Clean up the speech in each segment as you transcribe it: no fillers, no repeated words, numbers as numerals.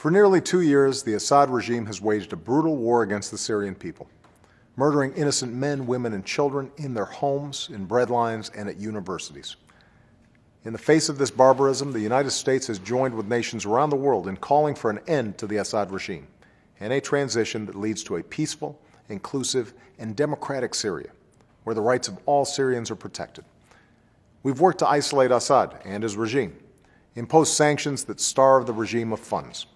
For nearly 2 years, the Assad regime has waged a brutal war against the Syrian people, murdering innocent men, women, and children in their homes, in breadlines, and at universities. In the face of this barbarism, the United States has joined with nations around the world in calling for an end to the Assad regime and a transition that leads to a peaceful, inclusive, and democratic Syria, where the rights of all Syrians are protected. We've worked to isolate Assad and his regime, impose sanctions that starve the regime of funds,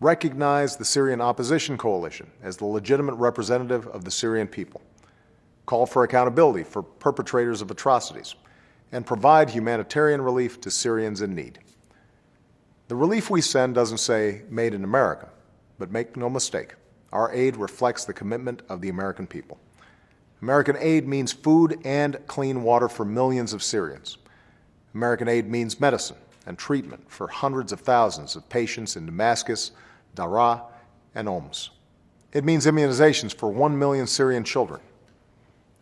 recognize the Syrian opposition coalition as the legitimate representative of the Syrian people, call for accountability for perpetrators of atrocities, and provide humanitarian relief to Syrians in need. The relief we send doesn't say "Made in America," but make no mistake, our aid reflects the commitment of the American people. American aid means food and clean water for millions of Syrians. American aid means medicine and treatment for hundreds of thousands of patients in Damascus, Daraa, and Homs. It means immunizations for 1 million Syrian children.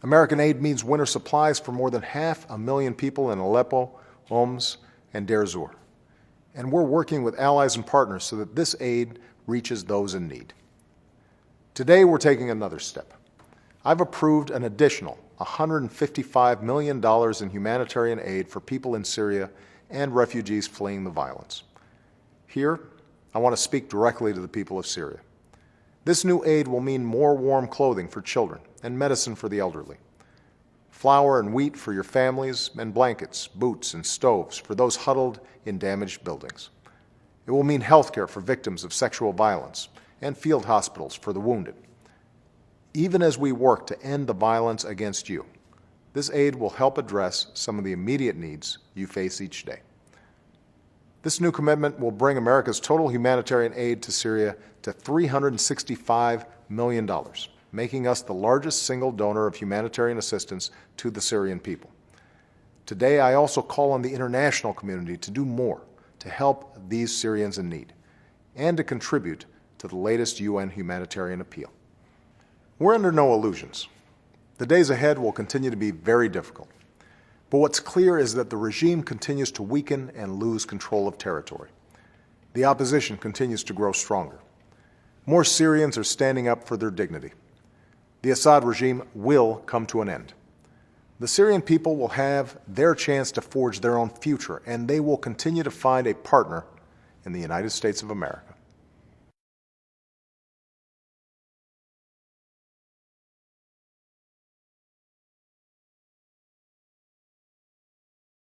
American aid means winter supplies for more than 500,000 people in Aleppo, Homs, and Deir Zur. And we're working with allies and partners so that this aid reaches those in need. Today, we're taking another step. I've approved an additional $155 million in humanitarian aid for people in Syria and refugees fleeing the violence. Here, I want to speak directly to the people of Syria. This new aid will mean more warm clothing for children and medicine for the elderly, flour and wheat for your families, and blankets, boots, and stoves for those huddled in damaged buildings. It will mean health care for victims of sexual violence and field hospitals for the wounded. Even as we work to end the violence against you, this aid will help address some of the immediate needs you face each day. This new commitment will bring America's total humanitarian aid to Syria to $365 million, making us the largest single donor of humanitarian assistance to the Syrian people. Today, I also call on the international community to do more to help these Syrians in need and to contribute to the latest UN humanitarian appeal. We're under no illusions. The days ahead will continue to be very difficult. But what's clear is that the regime continues to weaken and lose control of territory. The opposition continues to grow stronger. More Syrians are standing up for their dignity. The Assad regime will come to an end. The Syrian people will have their chance to forge their own future, and they will continue to find a partner in the United States of America.